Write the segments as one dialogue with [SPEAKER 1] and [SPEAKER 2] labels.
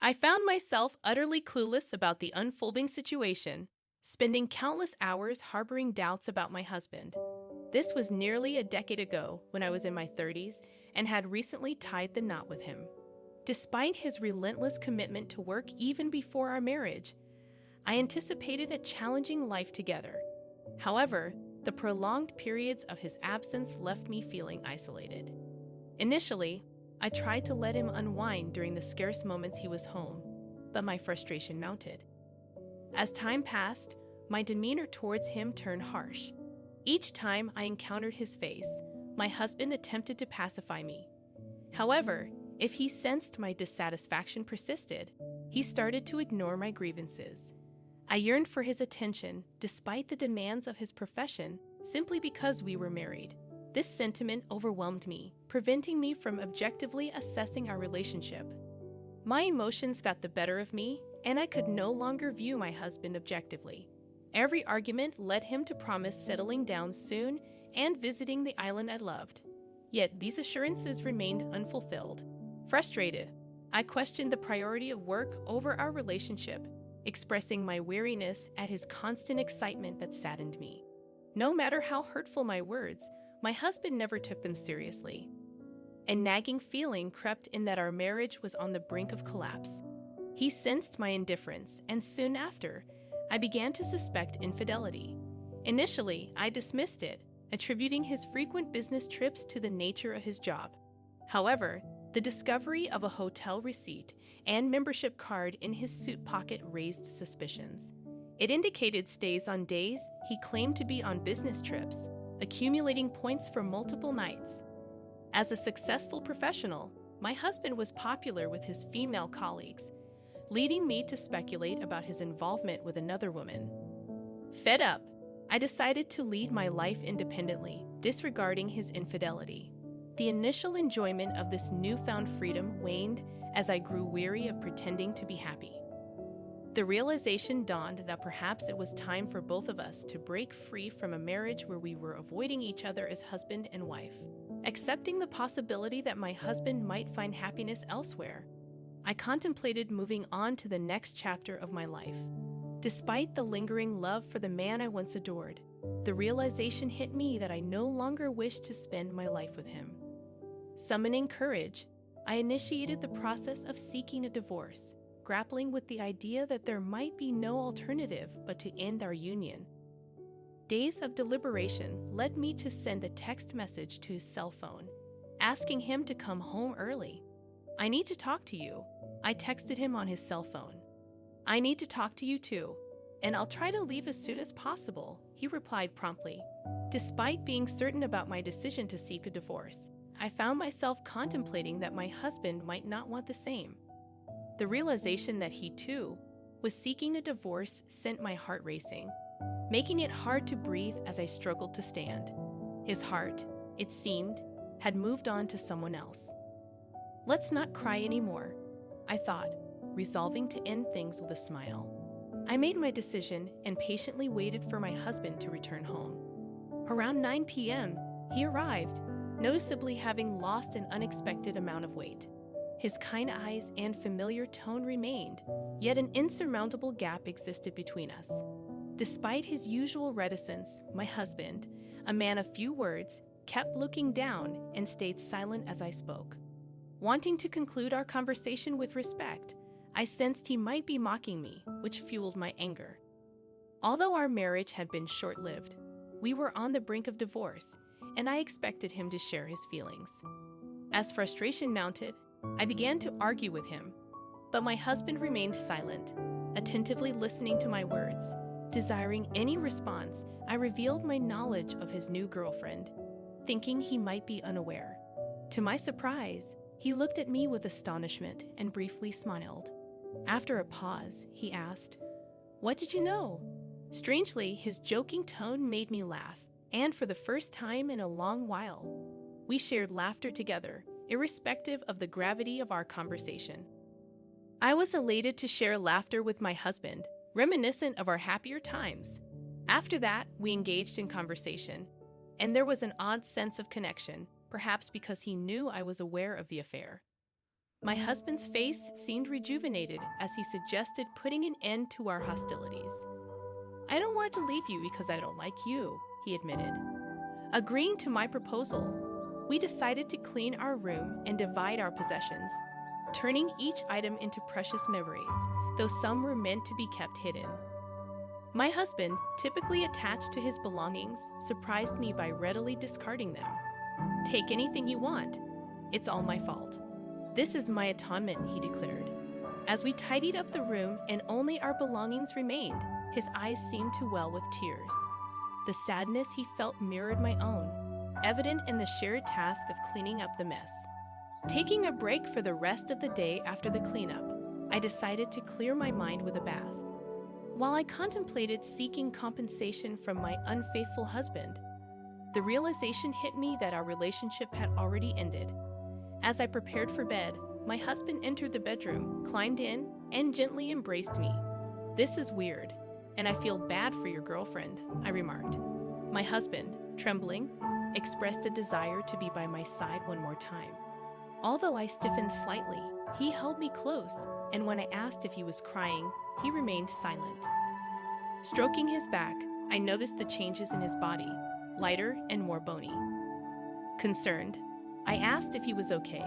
[SPEAKER 1] I found myself utterly clueless about the unfolding situation, spending countless hours harboring doubts about my husband. This was nearly a decade ago when I was in my 30s and had recently tied the knot with him. Despite his relentless commitment to work even before our marriage, I anticipated a challenging life together. However, the prolonged periods of his absence left me feeling isolated. Initially, I tried to let him unwind during the scarce moments he was home, but my frustration mounted. As time passed, my demeanor towards him turned harsh. Each time I encountered his face, my husband attempted to pacify me. However, if he sensed my dissatisfaction persisted, he started to ignore my grievances. I yearned for his attention despite the demands of his profession simply because we were married. This sentiment overwhelmed me, preventing me from objectively assessing our relationship. My emotions got the better of me, and I could no longer view my husband objectively. Every argument led him to promise settling down soon and visiting the island I loved. Yet these assurances remained unfulfilled. Frustrated, I questioned the priority of work over our relationship, expressing my weariness at his constant excitement that saddened me. No matter how hurtful my words, my husband never took them seriously. A nagging feeling crept in that our marriage was on the brink of collapse. He sensed my indifference, and soon after, I began to suspect infidelity. Initially, I dismissed it, attributing his frequent business trips to the nature of his job. However, the discovery of a hotel receipt and membership card in his suit pocket raised suspicions. It indicated stays on days he claimed to be on business trips, accumulating points for multiple nights. As a successful professional, my husband was popular with his female colleagues, leading me to speculate about his involvement with another woman. Fed up, I decided to lead my life independently, disregarding his infidelity. The initial enjoyment of this newfound freedom waned as I grew weary of pretending to be happy. The realization dawned that perhaps it was time for both of us to break free from a marriage where we were avoiding each other as husband and wife. Accepting the possibility that my husband might find happiness elsewhere, I contemplated moving on to the next chapter of my life. Despite the lingering love for the man I once adored, the realization hit me that I no longer wished to spend my life with him. Summoning courage, I initiated the process of seeking a divorce, grappling with the idea that there might be no alternative but to end our union. Days of deliberation led me to send a text message to his cell phone, asking him to come home early. "I need to talk to you," I texted him on his cell phone. "I need to talk to you too, and I'll try to leave as soon as possible," he replied promptly. Despite being certain about my decision to seek a divorce, I found myself contemplating that my husband might not want the same. The realization that he, too, was seeking a divorce sent my heart racing, making it hard to breathe as I struggled to stand. His heart, it seemed, had moved on to someone else. "Let's not cry anymore," I thought, resolving to end things with a smile. I made my decision and patiently waited for my husband to return home. Around 9 p.m., he arrived, noticeably having lost an unexpected amount of weight. His kind eyes and familiar tone remained, yet an insurmountable gap existed between us. Despite his usual reticence, my husband, a man of few words, kept looking down and stayed silent as I spoke. Wanting to conclude our conversation with respect, I sensed he might be mocking me, which fueled my anger. Although our marriage had been short-lived, we were on the brink of divorce, and I expected him to share his feelings. As frustration mounted, I began to argue with him, but my husband remained silent, attentively listening to my words. Desiring any response, I revealed my knowledge of his new girlfriend, thinking he might be unaware. To my surprise, he looked at me with astonishment and briefly smiled. After a pause, he asked, "What did you know?" Strangely, his joking tone made me laugh, and for the first time in a long while, we shared laughter together, irrespective of the gravity of our conversation. I was elated to share laughter with my husband, reminiscent of our happier times. After that, we engaged in conversation, and there was an odd sense of connection, perhaps because he knew I was aware of the affair. My husband's face seemed rejuvenated as he suggested putting an end to our hostilities. I don't want to leave you because I don't like you, he admitted. Agreeing to my proposal, we decided to clean our room and divide our possessions, turning each item into precious memories, though some were meant to be kept hidden. My husband, typically attached to his belongings, surprised me by readily discarding them. Take anything you want. It's all my fault. This is my atonement, he declared. As we tidied up the room and only our belongings remained, his eyes seemed to well with tears. The sadness he felt mirrored my own, evident in the shared task of cleaning up the mess. Taking a break for the rest of the day after the cleanup, I decided to clear my mind with a bath. While I contemplated seeking compensation from my unfaithful husband, the realization hit me that our relationship had already ended. As I prepared for bed, my husband entered the bedroom, climbed in, and gently embraced me. "This is weird, and I feel bad for your girlfriend," I remarked. My husband, trembling, expressed a desire to be by my side one more time. Although I stiffened slightly, he held me close, and when I asked if he was crying, he remained silent. Stroking his back, I noticed the changes in his body, lighter and more bony. Concerned, I asked if he was okay,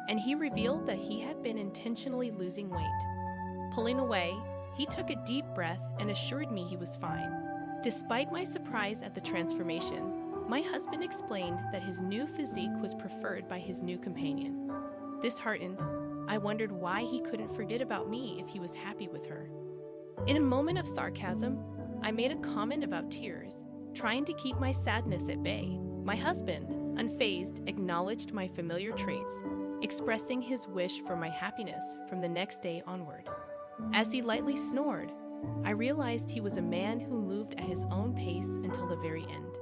[SPEAKER 1] and he revealed that he had been intentionally losing weight. Pulling away, he took a deep breath and assured me he was fine. Despite my surprise at the transformation, my husband explained that his new physique was preferred by his new companion. Disheartened, I wondered why he couldn't forget about me if he was happy with her. In a moment of sarcasm, I made a comment about tears, trying to keep my sadness at bay. My husband, unfazed, acknowledged my familiar traits, expressing his wish for my happiness from the next day onward. As he lightly snored, I realized he was a man who moved at his own pace until the very end.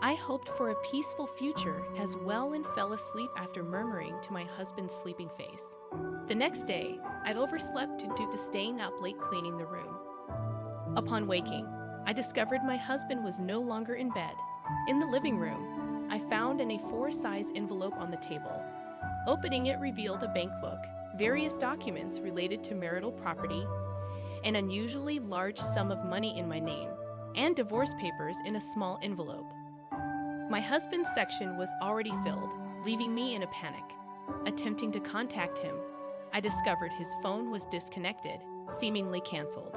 [SPEAKER 1] I hoped for a peaceful future as well and fell asleep after murmuring to my husband's sleeping face. The next day, I'd overslept due to staying up late cleaning the room. Upon waking, I discovered my husband was no longer in bed. In the living room, I found an A4-size envelope on the table. Opening it revealed a bank book, various documents related to marital property, an unusually large sum of money in my name, and divorce papers in a small envelope. My husband's section was already filled, leaving me in a panic. Attempting to contact him, I discovered his phone was disconnected, seemingly canceled.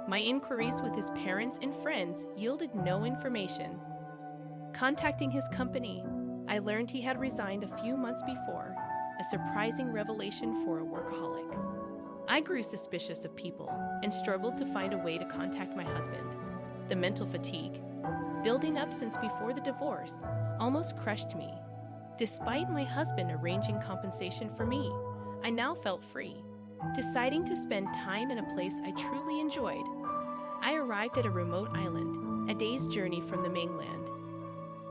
[SPEAKER 1] My inquiries with his parents and friends yielded no information. Contacting his company, I learned he had resigned a few months before, a surprising revelation for a workaholic. I grew suspicious of people and struggled to find a way to contact my husband. The mental fatigue, building up since before the divorce, almost crushed me. Despite my husband arranging compensation for me, I now felt free. Deciding to spend time in a place I truly enjoyed, I arrived at a remote island, a day's journey from the mainland.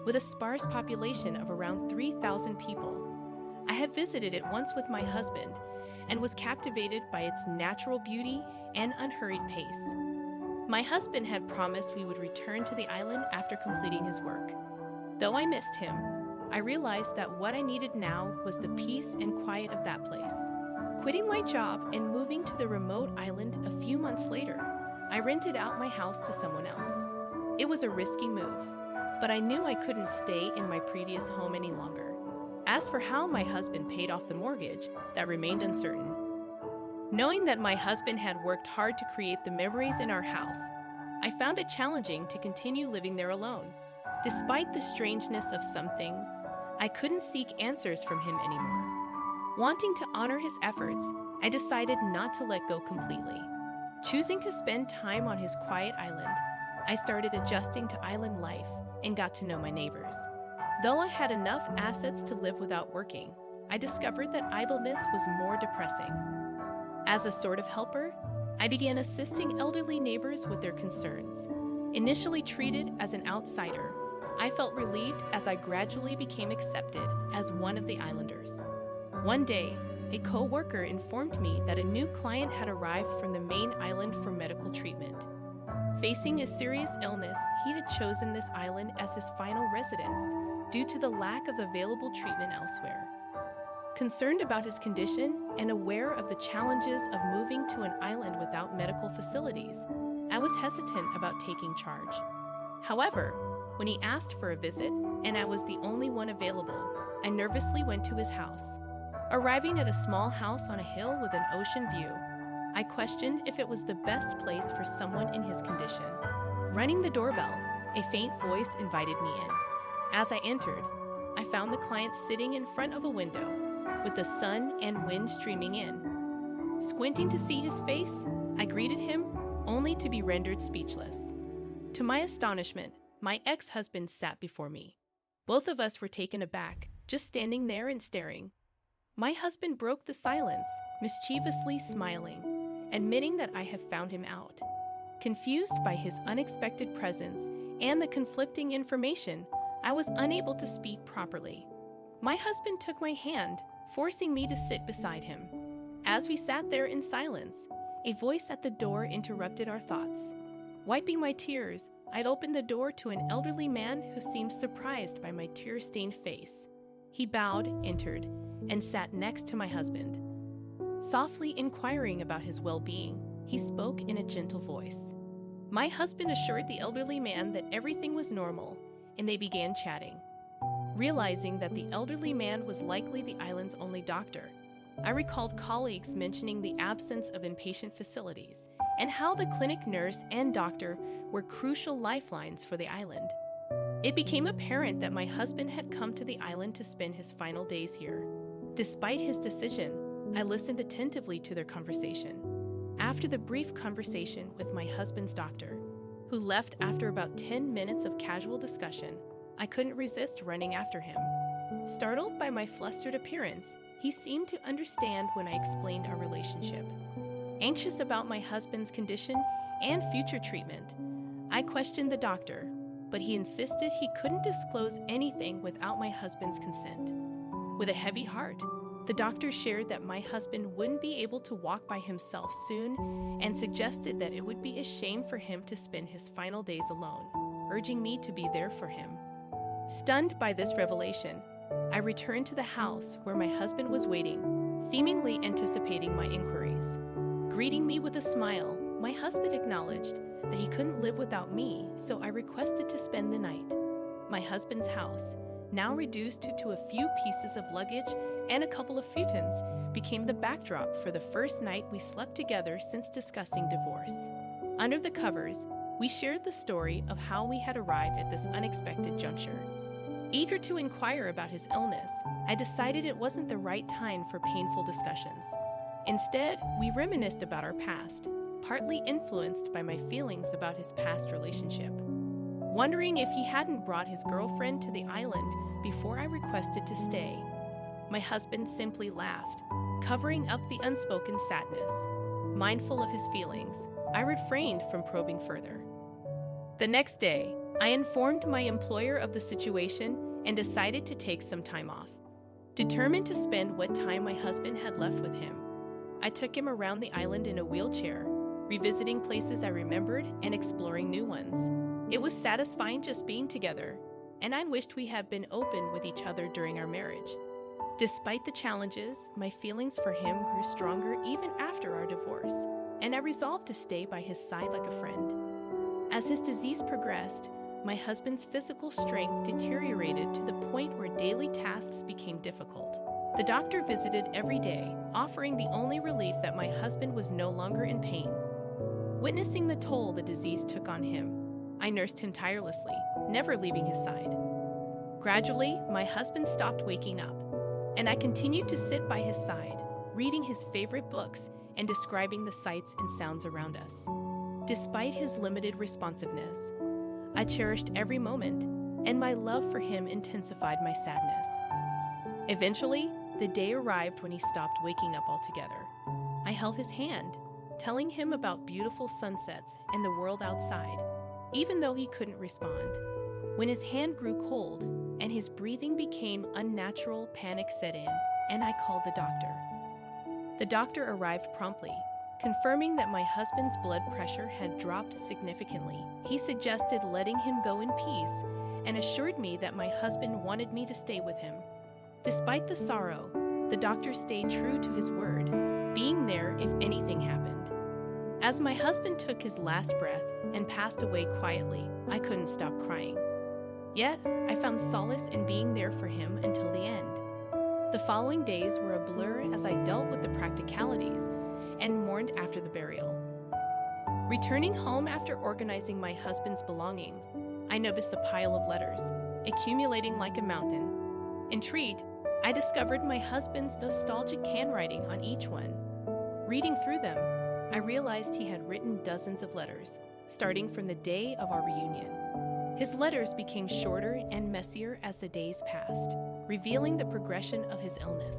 [SPEAKER 1] With a sparse population of around 3,000 people, I had visited it once with my husband and was captivated by its natural beauty and unhurried pace. My husband had promised we would return to the island after completing his work. Though I missed him, I realized that what I needed now was the peace and quiet of that place. Quitting my job and moving to the remote island a few months later, I rented out my house to someone else. It was a risky move, but I knew I couldn't stay in my previous home any longer. As for how my husband paid off the mortgage, that remained uncertain. Knowing that my husband had worked hard to create the memories in our house, I found it challenging to continue living there alone. Despite the strangeness of some things, I couldn't seek answers from him anymore. Wanting to honor his efforts, I decided not to let go completely. Choosing to spend time on his quiet island, I started adjusting to island life and got to know my neighbors. Though I had enough assets to live without working, I discovered that idleness was more depressing. As a sort of helper, I began assisting elderly neighbors with their concerns. Initially treated as an outsider, I felt relieved as I gradually became accepted as one of the islanders. One day, a co-worker informed me that a new client had arrived from the main island for medical treatment. Facing a serious illness, he had chosen this island as his final residence due to the lack of available treatment elsewhere. Concerned about his condition and aware of the challenges of moving to an island without medical facilities, I was hesitant about taking charge. However, when he asked for a visit and I was the only one available, I nervously went to his house. Arriving at a small house on a hill with an ocean view, I questioned if it was the best place for someone in his condition. Ringing the doorbell, a faint voice invited me in. As I entered, I found the client sitting in front of a window, with the sun and wind streaming in. Squinting to see his face, I greeted him, only to be rendered speechless. To my astonishment, my ex-husband sat before me. Both of us were taken aback, just standing there and staring. My husband broke the silence, mischievously smiling, admitting that I have found him out. Confused by his unexpected presence and the conflicting information, I was unable to speak properly. My husband took my hand, forcing me to sit beside him. As we sat there in silence, a voice at the door interrupted our thoughts. Wiping my tears, I'd opened the door to an elderly man who seemed surprised by my tear-stained face. He bowed, entered, and sat next to my husband. Softly inquiring about his well-being, he spoke in a gentle voice. My husband assured the elderly man that everything was normal, and they began chatting. Realizing that the elderly man was likely the island's only doctor, I recalled colleagues mentioning the absence of inpatient facilities and how the clinic nurse and doctor were crucial lifelines for the island. It became apparent that my husband had come to the island to spend his final days here. Despite his decision, I listened attentively to their conversation. After the brief conversation with my husband's doctor, who left after about 10 minutes of casual discussion, I couldn't resist running after him. Startled by my flustered appearance, he seemed to understand when I explained our relationship. Anxious about my husband's condition and future treatment, I questioned the doctor, but he insisted he couldn't disclose anything without my husband's consent. With a heavy heart, the doctor shared that my husband wouldn't be able to walk by himself soon and suggested that it would be a shame for him to spend his final days alone, urging me to be there for him. Stunned by this revelation, I returned to the house where my husband was waiting, seemingly anticipating my inquiries. Greeting me with a smile, my husband acknowledged that he couldn't live without me, so I requested to spend the night. My husband's house, now reduced to a few pieces of luggage and a couple of futons, became the backdrop for the first night we slept together since discussing divorce. Under the covers, we shared the story of how we had arrived at this unexpected juncture. Eager to inquire about his illness, I decided it wasn't the right time for painful discussions. Instead, we reminisced about our past, partly influenced by my feelings about his past relationship. Wondering if he hadn't brought his girlfriend to the island before I requested to stay, my husband simply laughed, covering up the unspoken sadness. Mindful of his feelings, I refrained from probing further. The next day, I informed my employer of the situation and decided to take some time off. Determined to spend what time my husband had left with him, I took him around the island in a wheelchair, revisiting places I remembered and exploring new ones. It was satisfying just being together, and I wished we had been open with each other during our marriage. Despite the challenges, my feelings for him grew stronger even after our divorce, and I resolved to stay by his side like a friend. As his disease progressed, my husband's physical strength deteriorated to the point where daily tasks became difficult. The doctor visited every day, offering the only relief that my husband was no longer in pain. Witnessing the toll the disease took on him, I nursed him tirelessly, never leaving his side. Gradually, my husband stopped waking up, and I continued to sit by his side, reading his favorite books and describing the sights and sounds around us. Despite his limited responsiveness, I cherished every moment, and my love for him intensified my sadness. Eventually, the day arrived when he stopped waking up altogether. I held his hand, telling him about beautiful sunsets and the world outside, even though he couldn't respond. When his hand grew cold and his breathing became unnatural, panic set in, and I called the doctor. The doctor arrived promptly, confirming that my husband's blood pressure had dropped significantly. He suggested letting him go in peace and assured me that my husband wanted me to stay with him. Despite the sorrow, the doctor stayed true to his word, being there if anything happened. As my husband took his last breath and passed away quietly, I couldn't stop crying. Yet, I found solace in being there for him until the end. The following days were a blur as I dealt with the practicalities and mourned after the burial. Returning home after organizing my husband's belongings, I noticed a pile of letters, accumulating like a mountain. Intrigued, I discovered my husband's nostalgic handwriting on each one. Reading through them, I realized he had written dozens of letters, starting from the day of our reunion. His letters became shorter and messier as the days passed, revealing the progression of his illness.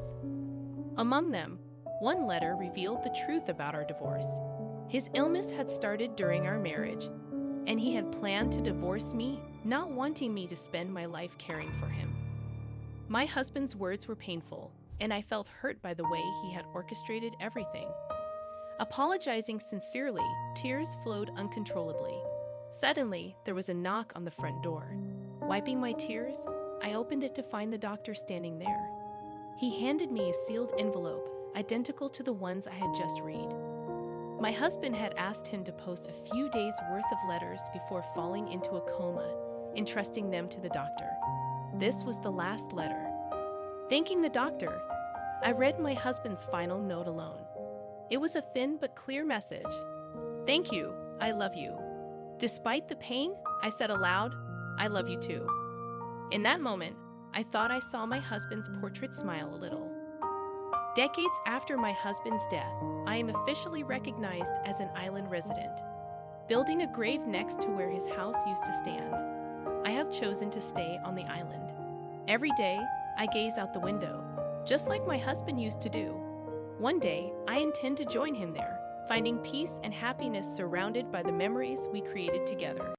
[SPEAKER 1] Among them, one letter revealed the truth about our divorce. His illness had started during our marriage, and he had planned to divorce me, not wanting me to spend my life caring for him. My husband's words were painful, and I felt hurt by the way he had orchestrated everything. Apologizing sincerely, tears flowed uncontrollably. Suddenly, there was a knock on the front door. Wiping my tears, I opened it to find the doctor standing there. He handed me a sealed envelope, identical to the ones I had just read. My husband had asked him to post a few days' worth of letters before falling into a coma, entrusting them to the doctor. This was the last letter. Thanking the doctor, I read my husband's final note alone. It was a thin but clear message. "Thank you, I love you." Despite the pain, I said aloud, "I love you too." In that moment, I thought I saw my husband's portrait smile a little. Decades after my husband's death, I am officially recognized as an island resident. Building a grave next to where his house used to stand, I have chosen to stay on the island. Every day, I gaze out the window, just like my husband used to do. One day, I intend to join him there, finding peace and happiness surrounded by the memories we created together.